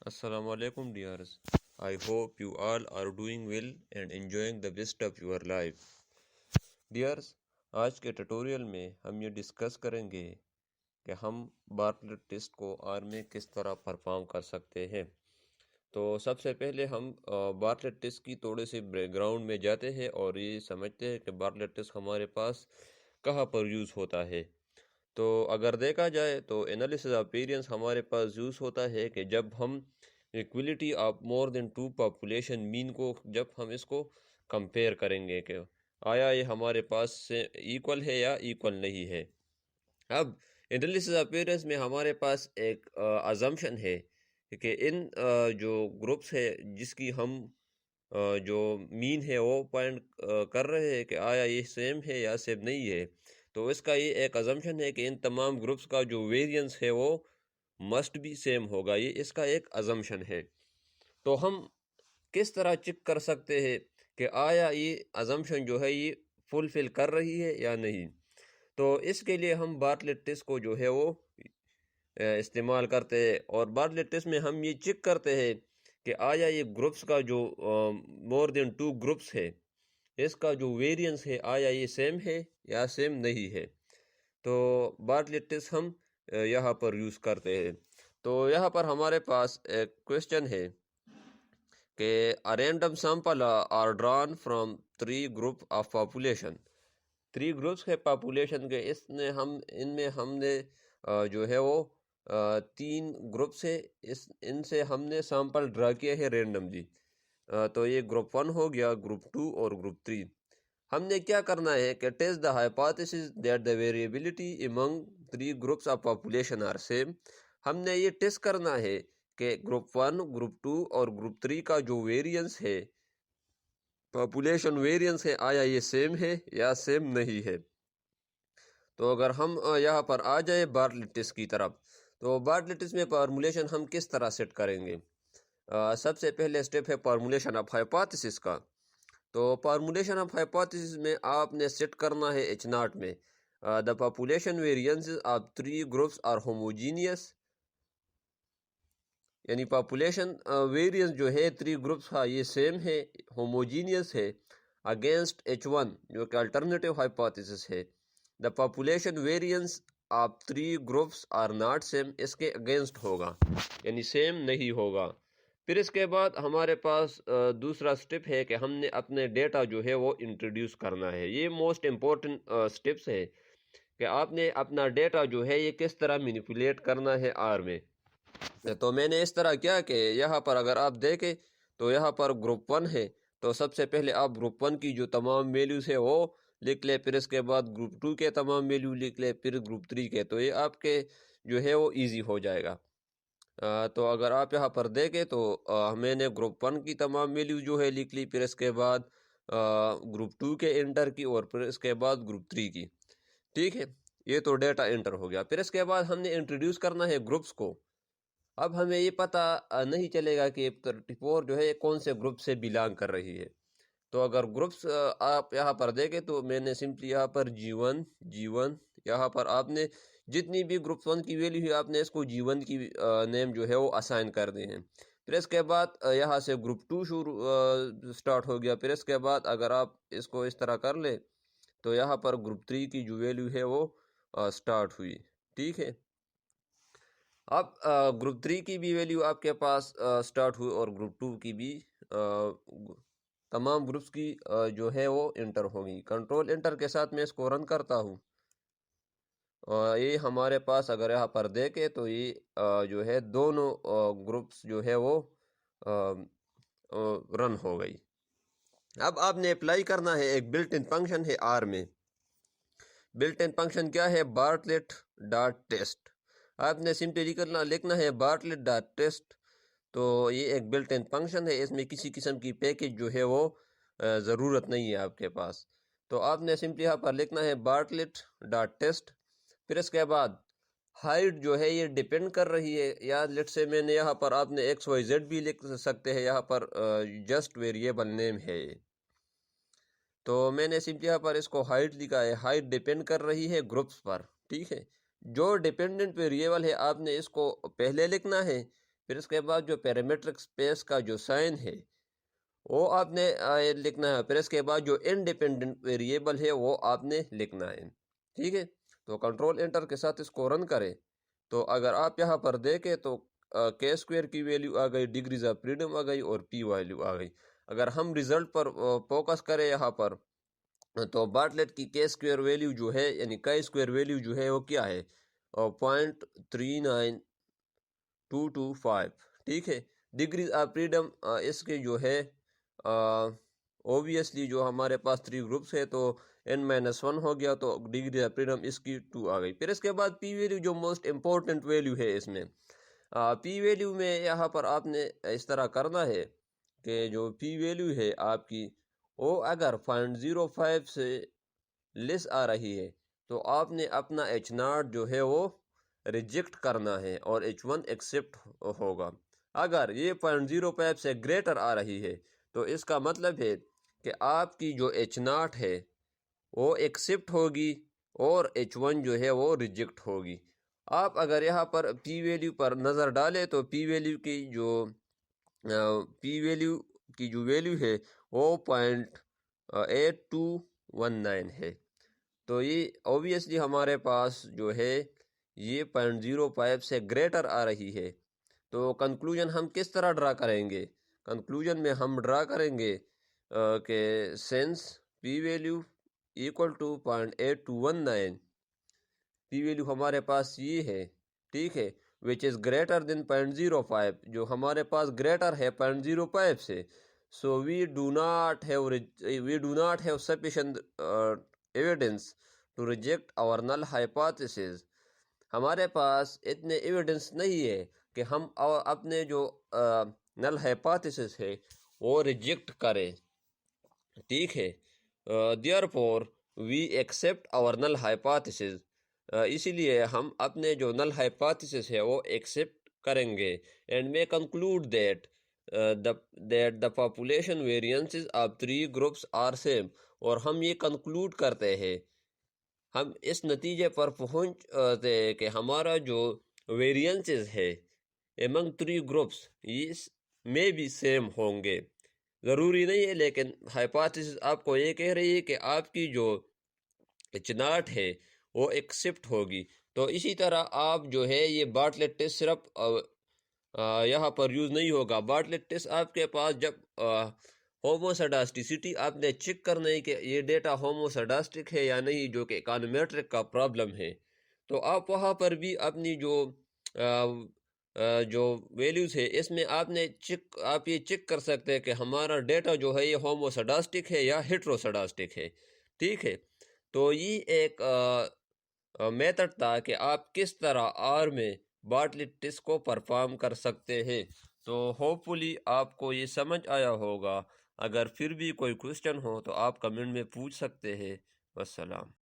Assalamu alaikum dears. I hope you all are doing well and enjoying the best of your life. Dears, آج کے tutorial میں ہم یہ discuss کریں گے کہ ہم بارٹلیٹ ٹیسٹ کو آر میں کس طرح پرفارم کر سکتے ہیں۔ تو سب سے پہلے ہم بارٹلیٹ ٹیسٹ کی تھوڑے سے بیک گراؤنڈ میں جاتے ہیں اور یہ سمجھتے ہیں کہ بارٹلیٹ ٹیسٹ ہمارے پاس کہاں پر یوز ہوتا ہے۔ تو اگر دیکھا جائے تو انالیسس آف ویریئنس ہمارے پاس یوز ہوتا ہے کہ جب ہم equality of more than 2 population mean کو جب ہم اس کو کمپیئر کریں گے کہ آیا یہ ہمارے پاس سے ایکول ہے یا ایکول نہیں ہے۔ اب انالیسس آف ویریئنس میں ہمارے پاس ایک ازمپشن ہے کہ ان جو گروپس ہے جس کی ہم جو مین ہے وہ پوائنٹ کر رہے ہیں کہ آیا یہ سیم ہے یا سیم نہیں ہے، تو اس کا یہ ایک ازمپشن ہے کہ ان تمام گروپس کا جو ویریئنس ہے وہ مسٹ بھی سیم ہوگا، یہ اس کا ایک ازمپشن ہے۔ تو ہم کس طرح چیک کر سکتے ہیں کہ آیا یہ ازمپشن جو ہے یہ فلفل کر رہی ہے یا نہیں؟ تو اس کے لیے ہم بارٹلیٹ ٹیسٹ کو جو ہے وہ استعمال کرتے ہیں، اور بارٹلیٹ ٹیسٹ میں ہم یہ چیک کرتے ہیں کہ آیا یہ گروپس کا جو مور دین 2 گروپس ہے اس کا جو ویریئنس ہے آیا یہ سیم ہے یا سیم نہیں ہے۔ تو بارٹلیٹ ٹیسٹ ہم یہاں پر یوز کرتے ہیں۔ تو یہاں پر ہمارے پاس ایک کوشچن ہے کہ a random sample are drawn from 3 group of population۔ 3 groups ہے پاپولیشن کے، ان میں ہم نے جو ہے وہ 3 گروپس ہے، ان سے ہم نے سیمپل ڈرا کیا ہے رینڈملی۔ تو یہ گروپ 1 ہو گیا، گروپ 2 اور گروپ 3۔ ہم نے کیا کرنا ہے کہ test the hypothesis that the variability among 3 groups of population are same. ہم نے یہ ٹیسٹ کرنا ہے کہ گروپ 1، گروپ 2 اور گروپ 3 کا جو ویریئنس ہے، پاپولیشن ویریئنس ہے، آیا یہ سیم ہے یا سیم نہیں ہے۔ تو اگر ہم یہاں پر آ جائے بارٹلیٹ ٹیسٹ کی طرف، تو بارٹلیٹ ٹیسٹ میں فارمولیشن ہم کس طرح سیٹ کریں گے؟ سب سے پہلے سٹیپ ہے فارمولیشن آف ہائپوتھیسس کا۔ تو فارمولیشن آف ہائپوتھیسس میں آپ نے سیٹ کرنا ہے H0 میں the population variance of 3 groups are homogeneous, یعنی پاپولیشن ویریئنس جو ہے 3 گروپس کا یہ سیم ہے، ہوموجینئس ہے، اگینسٹ H1 جو کہ الٹرنیٹیو ہائپوتھیسس ہے۔ The population variance of 3 groups are not same, اس کے اگینسٹ ہوگا، یعنی سیم نہیں ہوگا۔ پھر اس کے بعد ہمارے پاس دوسرا سٹیپ ہے کہ ہم نے اپنے ڈیٹا جو ہے وہ انٹروڈیوس کرنا ہے۔ یہ موسٹ امپورٹنٹ سٹیپس ہے کہ آپ نے اپنا ڈیٹا جو ہے یہ کس طرح مینیپولیٹ کرنا ہے آر میں۔ تو میں نے اس طرح کیا کہ یہاں پر اگر آپ دیکھیں تو یہاں پر گروپ 1 ہے، تو سب سے پہلے آپ گروپ 1 کی جو تمام ویلیوز ہے وہ لکھ لیں، پھر اس کے بعد گروپ 2 کے تمام ویلیو لکھ لیں، پھر گروپ 3 کے، تو یہ آپ کے جو ہے وہ ایزی ہو جائے گا۔ تو اگر آپ یہاں پر دیکھیں تو میں نے گروپ 1 کی تمام ویلیو جو ہے لکھ لی، پھر اس کے بعد گروپ 2 کے انٹر کی، اور پھر اس کے بعد گروپ 3 کی، ٹھیک ہے۔ یہ تو ڈیٹا انٹر ہو گیا۔ پھر اس کے بعد ہم نے انٹروڈیوس کرنا ہے گروپس کو۔ اب ہمیں یہ پتہ نہیں چلے گا کہ 34 جو ہے کون سے گروپ سے بلانگ کر رہی ہے۔ تو اگر گروپس آپ یہاں پر دیکھیں تو میں نے سمپلی یہاں پر G1 یہاں پر آپ نے جتنی بھی گروپ 1 کی ویلیو ہے آپ نے اس کو G1 کی نیم جو ہے وہ اسائن کر دی ہیں۔ پھر اس کے بعد یہاں سے گروپ 2 سٹارٹ ہو گیا، پھر اس کے بعد اگر آپ اس کو اس طرح کر لیں تو یہاں پر گروپ 3 کی جو ویلیو ہے وہ سٹارٹ ہوئی، ٹھیک ہے۔ اب گروپ 3 کی بھی ویلیو آپ کے پاس سٹارٹ ہوئی، اور گروپ 2 کی بھی تمام گروپس کی جو ہے وہ انٹر ہوگی۔ کنٹرول انٹر کے ساتھ میں اس کو رن کرتا ہوں، یہ ہمارے پاس اگر یہاں پر دیکھیں تو یہ جو ہے دونوں گروپس جو ہے وہ رن ہو گئی۔ اب آپ نے اپلائی کرنا ہے ایک بلٹ ان فنکشن ہے آر میں۔ بلٹ ان فنکشن کیا ہے؟ بارٹلیٹ ڈاٹ ٹیسٹ۔ آپ نے سمپلی لکھنا ہے بارٹلیٹ ڈاٹ ٹیسٹ۔ تو یہ ایک بلٹ ان فنکشن ہے، اس میں کسی قسم کی پیکج جو ہے وہ ضرورت نہیں ہے آپ کے پاس۔ تو آپ نے سمپلی یہاں پر لکھنا ہے بارٹلیٹ ڈاٹ ٹیسٹ۔ پھر اس کے بعد ہائٹ جو ہے یہ ڈیپینڈ کر رہی ہے، یا لیٹ سے میں نے یہاں پر آپ نے XYZ بھی لکھ سکتے ہیں، یہاں پر جسٹ ویریبل نیم ہے یہ۔ تو میں نے سمپلی یہاں پر اس کو ہائٹ لکھا ہے، ہائٹ ڈیپینڈ کر رہی ہے گروپس پر، ٹھیک ہے۔ جو ڈیپینڈنٹ ویریبل ہے آپ نے اس کو پہلے لکھنا ہے، پھر اس کے بعد جو پیرامیٹرک اسپیس کا جو سائن ہے وہ آپ نے لکھنا ہے، پھر اس کے بعد جو انڈیپینڈنٹ ویریبل ہے وہ آپ نے لکھنا ہے، ٹھیک ہے۔ تو کنٹرول انٹر کے ساتھ اس کو رن کریں تو اگر آپ یہاں پر دیکھیں تو کے اسکوئر کی ویلیو آ گئی، ڈگریز آف فریڈم آ گئی اور پی ویلیو آ گئی۔ اگر ہم ریزلٹ پر فوکس کریں یہاں پر تو بارٹلیٹ کی کے اسکوئر ویلیو جو ہے یعنی کا اسکوئر ویلیو جو ہے وہ کیا ہے 0.39225، ٹھیک ہے۔ ڈگریز آف فریڈم اس کے جو ہے اوبیسلی جو ہمارے پاس 3 گروپس ہے تو n-1 ہو گیا تو ڈگری آف فریڈم اس کی 2 آ گئی۔ پھر اس کے بعد پی ویلیو جو موسٹ امپورٹنٹ ویلیو ہے اس میں، پی ویلیو میں یہاں پر آپ نے اس طرح کرنا ہے کہ جو پی ویلیو ہے آپ کی وہ اگر 0.05 سے لیس آ رہی ہے تو آپ نے اپنا H0 جو ہے وہ ریجیکٹ کرنا ہے اور H1 ایکسیپٹ ہوگا۔ اگر یہ 0.05 سے گریٹر آ رہی ہے تو اس کا مطلب ہے کہ آپ کی جو H0 ہے وہ ایکسیپٹ ہوگی اور H1 جو ہے وہ ریجیکٹ ہوگی۔ آپ اگر یہاں پر پی ویلیو پر نظر ڈالیں تو پی ویلیو کی جو ویلیو ہے وہ 0.8219 ہے۔ تو یہ اوبیسلی ہمارے پاس جو ہے یہ 0.05 سے گریٹر آ رہی ہے۔ تو کنکلوژن ہم کس طرح ڈرا کریں گے؟ کنکلوژن میں ہم ڈرا کریں گے کہ since p value equal to 0.8219، p value ہمارے پاس یہ ہے، ٹھیک ہے، which is greater than 0.05، جو ہمارے پاس گریٹر ہے 0.05 سے، so we do not have sufficient evidence to reject our null hypothesis۔ ہمارے پاس اتنے ایویڈنس نہیں ہے کہ ہم اپنے جو نل ہائپوتھیسس ہے وہ ریجیکٹ کریں، ٹھیک ہے۔ therefore we accept our null hypothesis، اسی لیے ہم اپنے جو نل ہائپوتھیسس ہے وہ ایکسیپٹ کریں گے۔ and may conclude that the population variances of 3 groups are same، اور ہم یہ کنکلوڈ کرتے ہیں، ہم اس نتیجے پر پہنچتے ہیں کہ ہمارا جو ویرینسز ہے among 3 groups اس میں بھی سیم ہوں گے۔ ضروری نہیں ہے لیکن ہائپوتھیسس آپ کو یہ کہہ رہی ہے کہ آپ کی جو H0 ہے وہ ایکسیپٹ ہوگی۔ تو اسی طرح آپ جو ہے یہ بارٹلیٹ ٹیسٹ صرف یہاں پر یوز نہیں ہوگا۔ بارٹلیٹ ٹیسٹ آپ کے پاس جب ہوموسیڈاسٹیسٹی آپ نے چیک کرنا ہے کہ یہ ڈیٹا ہوموسیڈاسٹک ہے یا نہیں، جو کہ اکانومیٹرک کا پرابلم ہے، تو آپ وہاں پر بھی اپنی جو ویلیوز ہے اس میں آپ یہ چیک کر سکتے ہیں کہ ہمارا ڈیٹا جو ہے یہ ہوموسیڈاسٹک ہے یا ہیٹروسیڈاسٹک ہے، ٹھیک ہے۔ تو یہ ایک میتھڈ تھا کہ آپ کس طرح آر میں بارٹلیٹ ٹیسٹ کو پرفارم کر سکتے ہیں۔ تو ہوپ فلی آپ کو یہ سمجھ آیا ہوگا۔ اگر پھر بھی کوئی کوشچن ہو تو آپ کمنٹ میں پوچھ سکتے ہیں۔ والسلام۔